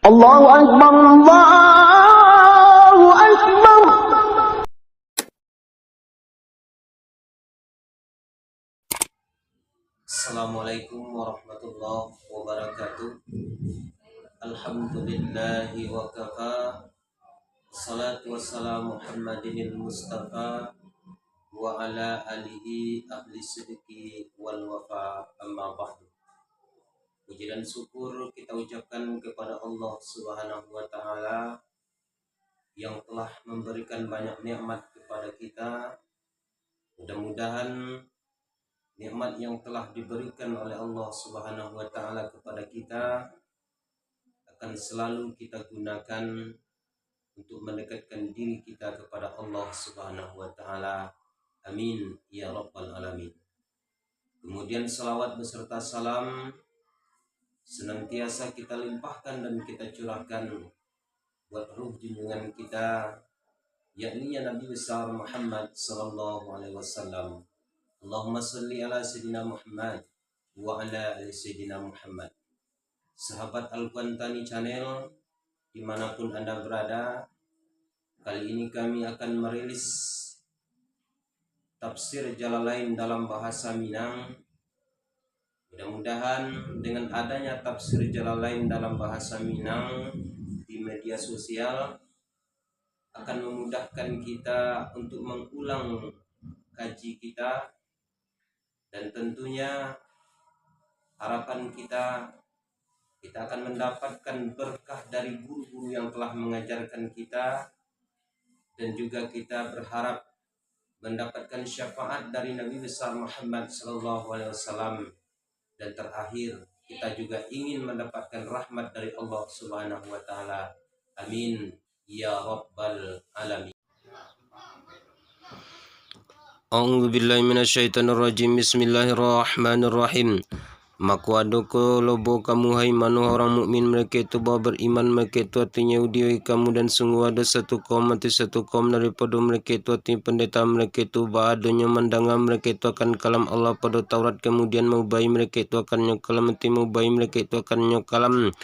Allahu Akbar, Allahu Akbar. Assalamualaikum warahmatullahi wabarakatuh. Alhamdulillahi wa kafa. Salatu wassalamu Muhammadinil Mustafa wa ala alihi ahli sidqi wal wafa, amma ba'du. Puji dan syukur kita ucapkan kepada Allah Subhanahu wa taala yang telah memberikan banyak nikmat kepada kita. Mudah-mudahan nikmat yang telah diberikan oleh Allah Subhanahu wa taala kepada kita akan selalu kita gunakan untuk mendekatkan diri kita kepada Allah Subhanahu wa taala. Amin ya rabbal alamin. Kemudian salawat beserta salam senantiasa kita limpahkan dan kita curahkan buat ruh junjungan kita, yakni Nabi besar Muhammad sallallahu alaihi wasallam. Allahumma salli ala Sayyidina Muhammad wa ala ali Sayyidina Muhammad. Sahabat Al-Quantani Channel dimanapun Anda berada, kali ini kami akan merilis tafsir Jalalain dalam bahasa Minang. Mudah-mudahan dengan adanya tafsir Jalalain dalam bahasa Minang di media sosial akan memudahkan kita untuk mengulang kaji kita. Dan tentunya harapan kita akan mendapatkan berkah dari guru-guru yang telah mengajarkan kita, dan juga kita berharap mendapatkan syafaat dari Nabi besar Muhammad sallallahu alaihi wasallam, dan terakhir kita juga ingin mendapatkan rahmat dari Allah Subhanahu wa taala. Amin ya rabbal alamin. A'udzu billahi minasyaitonir rajim. Bismillahirrahmanirrahim. Maka adoko lobo kamu hai manu orang mukmin, mereka itu bawa beriman, mereka itu artinya udioi kamu, dan sungguh ada satu kaum daripada mereka itu artinya pendeta mereka itu baadonya mendengar mereka itu akan kalam Allah pada Taurat, kemudian mubai mereka itu akan nyokalam mubai mereka itu akan nyokalam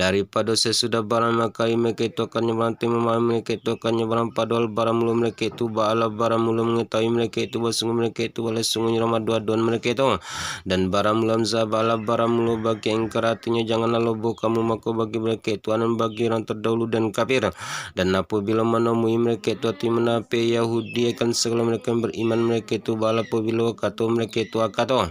daripada sesudah barang makari mereka itu akan nyobalanti memahami mereka itu akan nyobalan padahal barang mulu mereka itu ba'ala barang mulu mengetahui mereka itu bersungguh mereka itu wala sungguhnya rahmat dua-duan mereka itu, dan barang mulu zabala barang mulu bagi yang keratinya janganlah lobo kamu maka bagi mereka itu anan bagi orang terdahulu dan kafir. Dan apabila menemui mereka itu hati menapi Yahudi akan segala mereka yang beriman mereka itu bala apabila kata mereka itu akato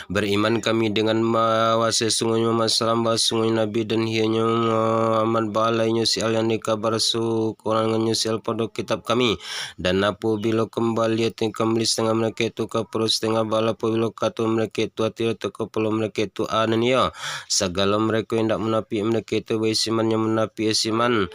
beriman kami dengan bahwa sesungguhnya masalah sesungguhnya Nabi dan hianya Muhammad balainya sial yang dikabar su kurangannya sial pada kitab kami. Dan apabila kembali setengah mereka itu kapur setengah bala apabila kata mereka itu hati atau kepala mereka itu anania segala mereka yang tidak menapi mereka itu berisiman yang menapi isiman.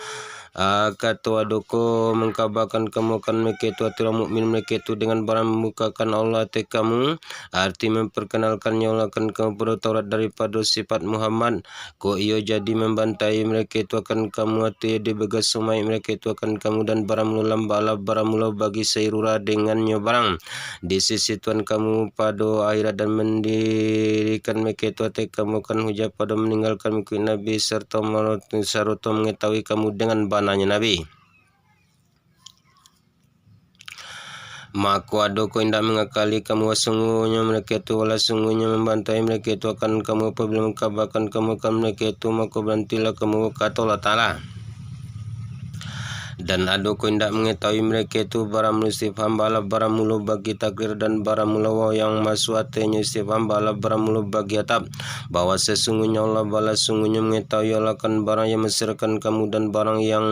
Kata adoko mengkabarkan kamu akan mereka itu hati orang mukmin mereka itu dengan barang membukakan Allah hati kamu, arti memperkenalkannya Allah akan kamu pada Taurat daripada sifat Muhammad. Ko iyo jadi membantai mereka itu akan kamu hati dibegas sumai mereka itu akan kamu, dan barang mula bala barang mula bagi sayrura dengannya barang di sisi Tuhan kamu pada akhirat, dan mendirikan mereka itu hati kamu akan hujah pada meninggalkan mengikuti Nabi serta mengetahui kamu dengan bananya Nabi. Maka adoko indah mengakali kamu sungguhnya mereka itu wala sungguhnya membantai mereka itu akan kamu apabila mengkabarkan kamu akan mereka itu maka berhentilah kamu kata Allah Ta'ala. Dan adoko indah mengetahui mereka itu barang mulu istifham bala barang mulu bagi takdir, dan barang mulu yang masuk hatinya istifham bala barang mulu bagi atap, bahwa sesungguhnya Allah bala sungguhnya mengetahui Allah kan barang yang mesirkan kamu dan barang yang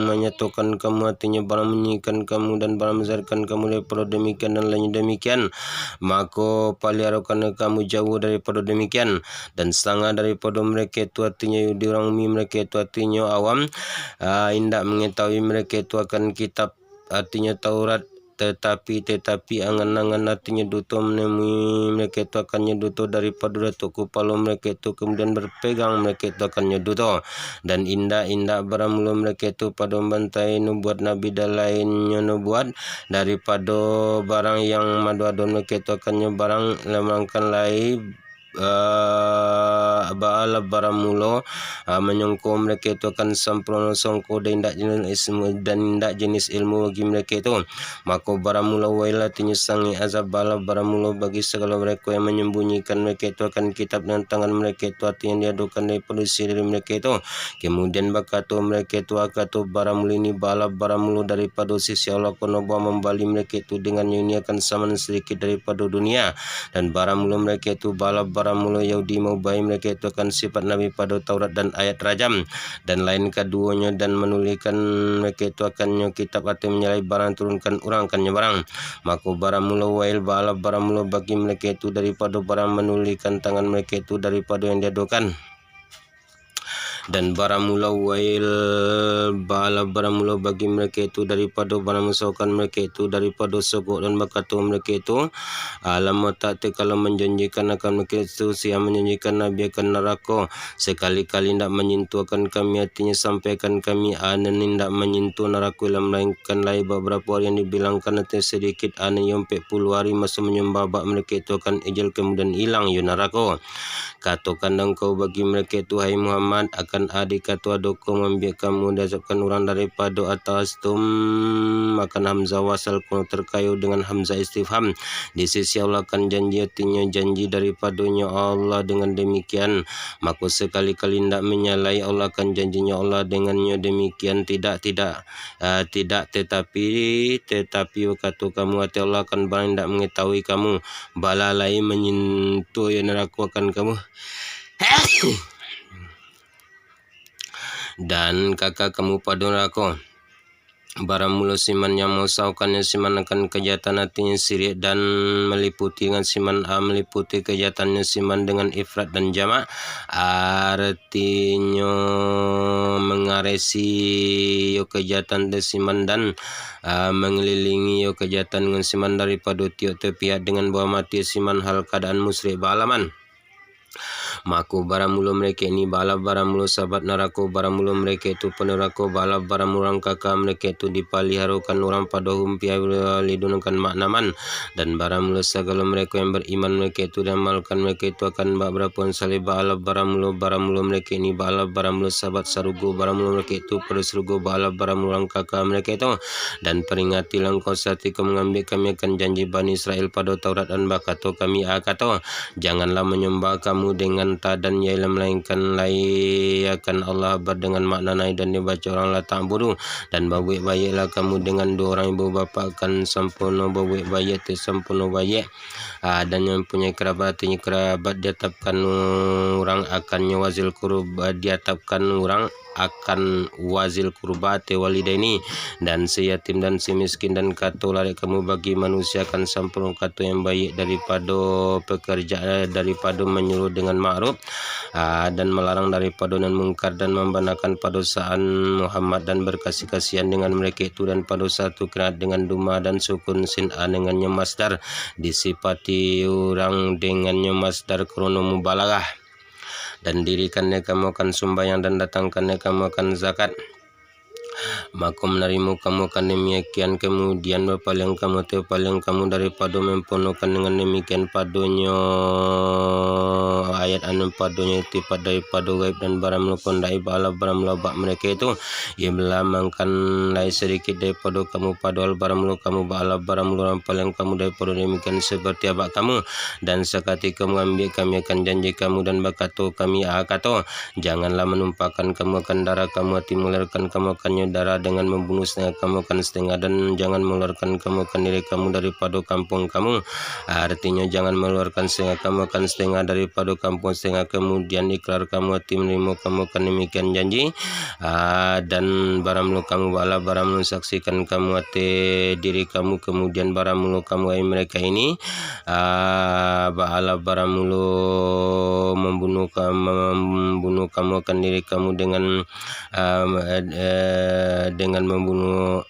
menyatukan kamu, artinya barang menyikan kamu dan barang mesirkan kamu daripada demikian dan lainnya demikian, maka peliharakan kamu jauh daripada demikian. Dan setengah daripada mereka itu artinya di orang umi mereka itu artinya awam indah mengetahui mereka itu akan kitab artinya Taurat, tetapi angan-angan artinya duto menemui mereka itu akan nyeduto daripada datuk kepala mereka itu, kemudian berpegang mereka itu akan nyeduto. Dan indah barang mulu mereka itu pada membantai nubuat Nabi dan lainnya nubuat daripada barang yang madu adon mereka itu akan barang lemangkan lain bala baramulo menyongko mereka itu akan sempurna songko dan indak jenis ilmu bagi mereka itu. Maka baramulo wailah tinyesangi azab bala baramulo bagi segala mereka yang menyembunyikan mereka itu akan kitab dengan tangan mereka itu, artinya diadukan daripada dari mereka itu. Kemudian berkata mereka itu akatu baramulo ini bala baramulo daripada sisi Allah kono bawa membali mereka itu dengan ini akan sama sedikit daripada dunia. Dan baramulo mereka itu bala baramulo Yahudi mau bayi mereka itu akan sifat Nabi pada Taurat dan ayat rajam dan lain keduanya, dan menuliskan mereka itu akan kitab atau menyalai barang turunkan orang akan barang. Maka baramulo wail bala baramulo bagi mereka itu daripada barang menuliskan tangan mereka itu daripada yang diadukan. Dan baramulo wail bala baramulo bagi mereka itu daripada barang musuhkan mereka itu daripada sogok, dan berkata mereka itu lama tak kalau menjanjikan akan mereka itu siapa menjanjikan Nabi akan neraka sekali-kali tidak menyentuh akan kami, artinya sampaikan kami anan tidak menyentuh neraka melainkan lain beberapa hari yang dibilangkan nanti sedikit anan yang 40 hari masa menyembah mereka itu akan ijal kemudian hilang ya neraka. Katakan engkau bagi mereka itu hai Muhammad akan adik kata adoko membiak kamu dasarkan orang daripada atas tum akan hamzah wasal kuno terkayu dengan hamzah istifham. Di sisi Allah akan janji artinya janji daripadanya Allah. Dengan demikian maka sekali-kali tidak menyalai Allah akan janjinya Allah dengannya demikian tetapi kata kamu hati Allah akan barang tidak mengetahui kamu bala lain menyentuh yang neraka akan kamu. Dan kakak kamu pada neraka baramulo siman yang mausaukannya siman akan kejahatan hatinya sirik dan meliputi dengan siman meliputi kejahatannya siman dengan ifrat dan jamak, artinya mengaresi yo kejahatan siman dan mengelilingi yo kejahatan dengan siman daripada tiap pihak dengan bawa mati siman hal keadaan musyrik balaman. Maka baramulo mereka ini bala baramulo sahabat neraka baramulo mereka itu peneraka bala baramulo kakak mereka itu dipaliharukan orang pada humpiah lidunkan maknaman. Dan baramulo segala mereka yang beriman mereka itu dan amalkan mereka itu akan berapun salih bala baramulo mereka ini bala baramulo sahabat sarugo baramulo mereka itu pada sarugo bala baramulo kakak mereka itu. Dan peringatilah engkau saat kau mengambil kami akan janji Bani Israel pada Taurat dan bakato kami kata janganlah menyembah kamu dengan dan ialah melainkan layakan Allah dengan makna naik dan dibaca orang lah tak bodoh. Dan baik-baiklah kamu dengan dua orang ibu bapa akan sempurna baik-baik sempurna baik dan yang punya kerabat diatapkan orang akannya wazil kurub diatapkan orang akan wazil kurbat walidaini dan si yatim dan si miskin. Dan kata lari kamu bagi manusia akan sempurna kata yang baik daripada pekerjaan daripada menyuruh dengan ma'ruf dan melarang daripada non mungkar dan membenarkan padosaan Muhammad dan berkasih kasihan dengan mereka itu. Dan pada satu keraat dengan duma dan sukun sin dengannya masdar disifati orang dengannya masdar krono mubalaghah. Dan dirikannya kamu akan sembahyang dan datangkannya kamu akan zakat maka menerima kamu akan demikian. Kemudian berpaling kamu daripada mempenuhkan dengan demikian padunya ayat anu padunya tipat daripada gaib dan barang melukon dari bala barang melabak mereka itu ia melamangkan lain sedikit daripada kamu padahal barang meluk kamu bala barang meluk paling kamu daripada demikian seperti abak kamu. Dan sekati kamu ambil kami akan janji kamu dan berkata kami kata janganlah menumpahkan kamu akan darah kamu hati melahirkan kamu akan darah dengan membunuh setengah kamu akan setengah. Dan jangan mengeluarkan kamu akan diri kamu daripada kampung kamu, artinya jangan mengeluarkan setengah kamu akan setengah daripada kampung setengah. Kemudian ikrar kamu hati menerima kamu akan demikian janji dan barang mulu kamu bala barang mulu saksikan kamu hati diri kamu. Kemudian barang mulu kamu mereka ini bala barang mulu membunuh kamu akan diri kamu dengan membunuh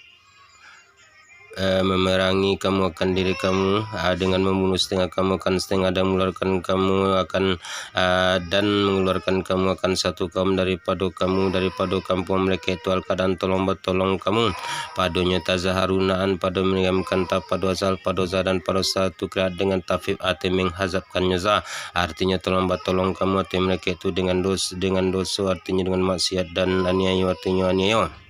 memerangi kamu akan diri kamu dengan membunuh setengah kamu akan setengah dan mengeluarkan kamu akan dan mengeluarkan kamu akan satu kaum daripada kampung mereka itu al-kadan tolong bertolong kamu padunya tazaharunaan pada mengiamkan pada asal pada dan pada satu kira dengan tafif arti menghazabkan nyaza artinya tolong bertolong kamu arti mereka itu dengan dosa artinya dengan maksiat dan aniaya artinya aniaya.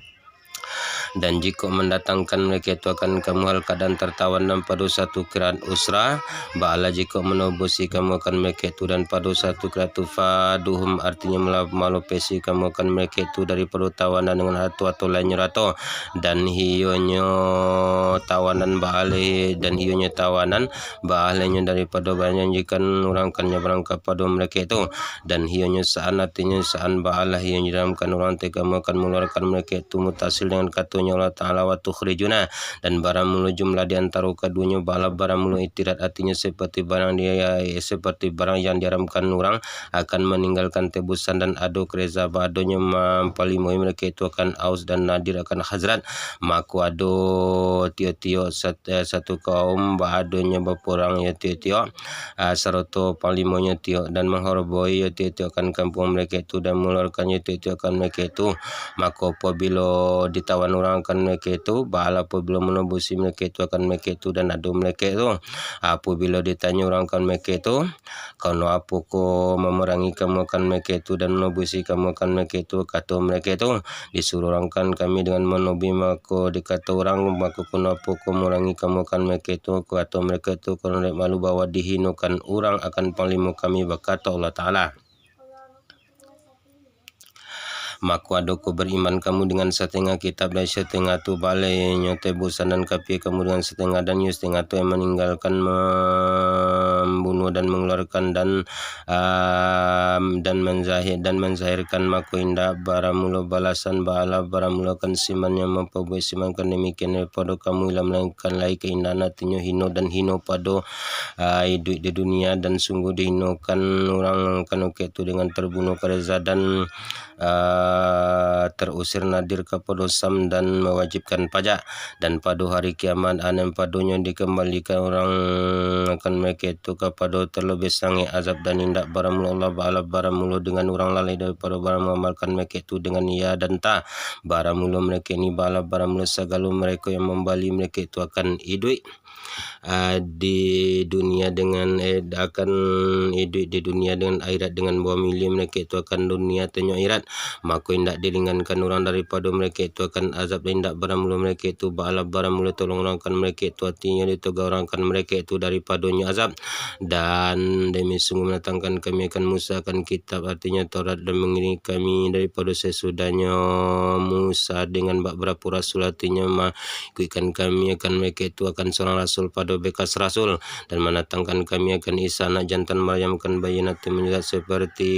Dan jika mendatangkan mereka itu akan kamu hal keadaan tertawan dan pada satu kiraan usra ba'ala jika menobosi kamu akan mereka itu dan pada satu kiraan tufaduhum artinya malupesi kamu akan mereka itu daripada tawanan dengan hatu atau lainnya rato dan hionya tawanan ba'ale dan hionya tawanan ba'alenya daripada menjanjikan orang kan berangkat pada mereka itu dan hionya sa'an artinya sa'an ba'alah yang didalamkan orang kamu akan mengeluarkan mereka itu mutasil dengan katunya Allah Ta'ala wa tukhrijuna dan barang mulu jumlah di antara keduanya bala barang mulu itirat artinya seperti barang yang diharamkan orang akan meninggalkan tebusan dan ado kereza badonya mampalimoi mereka itu akan aus dan nadir akan hazrat maku ado tio-tio satu kaum badonya berperang ya tio-tio serta palimonya tio dan menghoroboi ya tio-tio akan kampung mereka itu dan mengeluarkannya tio-tio akan mereka itu maka apabila ditawan orang akan mereka itu bala apabila menembusi mereka itu akan mereka itu dan adu mereka itu apabila ditanya orang akan mereka itu karena apa kau memerangi kamu akan mereka itu dan menembusi kamu akan mereka itu kata mereka itu disuruh orangkan kami dengan menobi maka dikata orang maka kenapa kau memerangi kamu akan mereka itu kata mereka itu kerana malu bahwa dihinukan orang akan panglimu kami berkata Allah Ta'ala maka adoko beriman kamu dengan setengah kitab dan setengah tu balai tebusan dan kapi kamu dengan setengah dan setengah tu yang meninggalkan membunuh dan mengeluarkan dan menzahirkan maka indah baramulo balasan bala baramulo kan siman yang memperbuat simankan demikian daripada kamu ilah melainkan lai keindahan artinya hino dan hino pada hidup di dunia dan sungguh dihinokan orang kan itu dengan terbunuh kereza dan terusir nadir kepada sam dan mewajibkan pajak dan pada hari kiamat anem padunya dikembalikan orang akan mereka itu kepada terlebih sangat azab dan indak baramul Allah ba'ala baramulu dengan orang lalai daripada barang mengamalkan mereka itu dengan ya dan ta baramulu mereka ini ba'ala baramulu segala mereka yang membali mereka itu akan hidup di dunia dengan akan hidup di dunia dengan akhirat dengan buah milia mereka itu akan dunia tanya akhirat maka hendak diringankan orang daripada mereka itu akan azab dan hendak barang mula mereka itu ba'ala barang mula tolong orangkan mereka itu artinya ditegar orangkan mereka itu daripadanya azab dan demi sungguh mendatangkan kami akan Musa akan kitab artinya Taurat dan mengiringi kami daripada sesudahnya Musa dengan beberapa rasul artinya ikutkan kami akan mereka itu akan seorang rasul pada bekas rasul dan mendatangkan kami akan Isa anak jantan Maryam akan bayinat menjelat seperti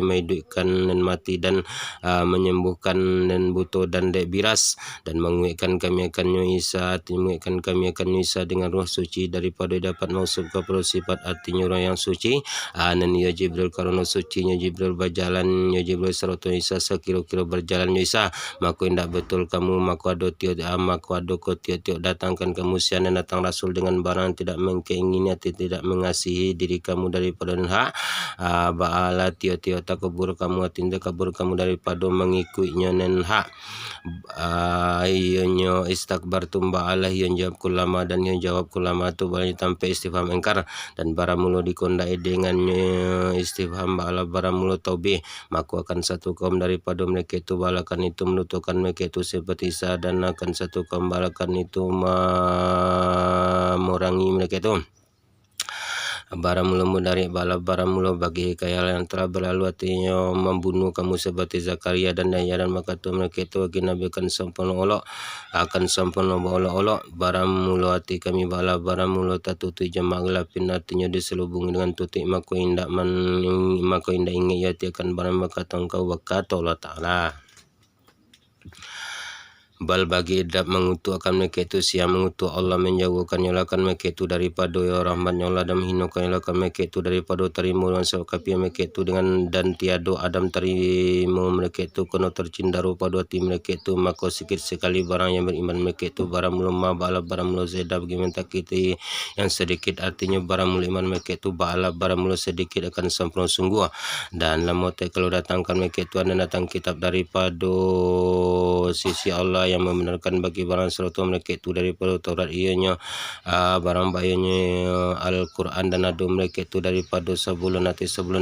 menghidupkan dan mati dan menyembuhkan dan buta dan dek biras dan menguatkan kami akan Isa menguatkan kami akan Isa dengan roh suci daripada dapat mausuf kepada sifat artinya orang yang suci dan ya Jibril karena sucinya Jibril berjalan ya Jibril serta Isa sekilo-kilo berjalan Isa maka hendak betul kamu maka ada tiap datangkan kamu sian dan datang rasul dengan barang tidak mengingini atau tidak mengasihi diri kamu daripada hak ba'ala tiap-tiap takabur kamu tindak kabur kamu daripada mengikutnya dan hak ianya istakbartum ba'ala yang jawab kulama dan yang jawab kulama tu banyak tanpa istifham engkar dan baramulo dikondai dengan istifham ba'ala baramulo taubih maka akan satu kaum daripada mereka itu balakan itu menutukan mereka itu seperti Isa dan akan satu kaum balakan itu memerangi mereka itu baramula dari bala baramula bagi kaya yang telah berlalu artinya membunuh kamu seperti Zakaria dan Yahya dan maka tu mereka itu Nabi akan sempurna olok akan sempurna olok baramula hati kami bala baramula tatutu jamak gelapin artinya diselubungi dengan tutik maka indak ingat ya akan barang maka engkau berkata Allah Ta'ala Bal bagi idap mengutuk akan mereka itu siang mengutuk Allah menjauhkan nyalakan mereka itu daripada ya rahmatnya Allah dan menghinakan nyalakan mereka itu daripada terima dan sekapi mereka itu dengan dan tiado Adam terima mereka itu kena tercindaru pada hati mereka itu maka sikit sekali barang yang beriman mereka itu barang melemah bala barang mula zeda bagi minta kita yang sedikit artinya barang mula iman mereka itu bala barang mula sedikit akan sempurna sungguh dan lama kalau datangkan mereka itu ada datang kitab daripada sisi Allah yang membenarkan bagi barang sesuatu mereka itu daripada Taurat ianya barang bayanya Al-Quran dan adu mereka itu daripada sebelum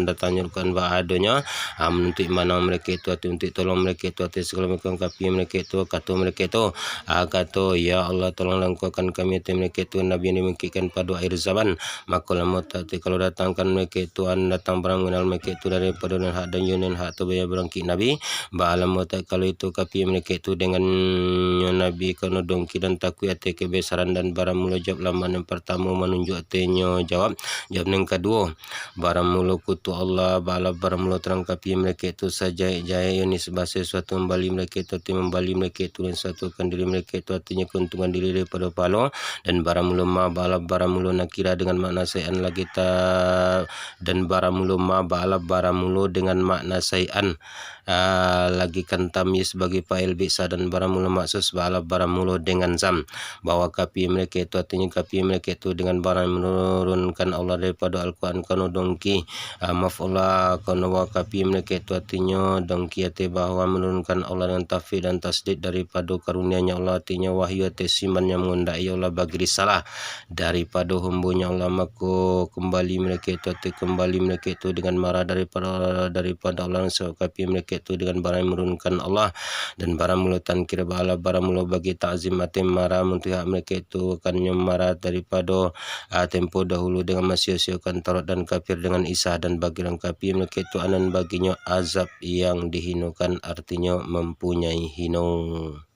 datangnya Al-Quran adanya menuntut mana mereka itu atau untuk tolong mereka itu atas segala macam kapi mereka itu kata mereka itu kata ya Allah tolonglah engkau akan kami atas mereka itu Nabi yang dimungkinkan pada akhir zaman maka lama kalau datangkan mereka itu datang barang mengenal mereka itu daripada hak dan yunin hak tu bayar berangkit Nabi ba'alam kalau itu kapi mereka itu dengan Nabi kena dongki dan takui ate kebesaran dan barang mula jawab laman yang pertama menunjuk atenya jawab yang kedua barang mula kutu Allah bala barang mula terangkapi mereka itu saja jaya ini sebasa suatu membali mereka itu membali mereka itu dan satukan diri mereka itu artinya keuntungan diri daripada palo dan barang mula ma bala barang mula nakira dengan makna sayan lagi ta dan barang mula ma bala barang mula dengan makna sayan lagi kan tamyiz sebagai fa'il bisa dan barang mula maksud bala barang mula dengan zam bahwa kapi mereka itu artinya kapi mereka itu dengan barang yang menurunkan Allah daripada Al-Quran kanu dongki maf'ula kanu wa kapi mereka itu artinya dongki ate bahwa menurunkan Allah dengan tafsir dan tasdid daripada karunia-Nya Allah artinya wahyu ate siman yang mengundai Allah bagi risalah daripada hamba-Nya Allah maka kembali mereka itu ate kembali mereka itu dengan marah daripada Allah sebab kapi mereka itu dengan barang yang menurunkan Allah dan barang mula tankir bala barang mula bagi ta'zim atim marah muntihak mereka itu akan marah daripada tempo dahulu dengan masyarakat Taurat dan kafir dengan Isa dan bagi lengkapi mereka itu anan baginya azab yang dihinakan artinya mempunyai hino.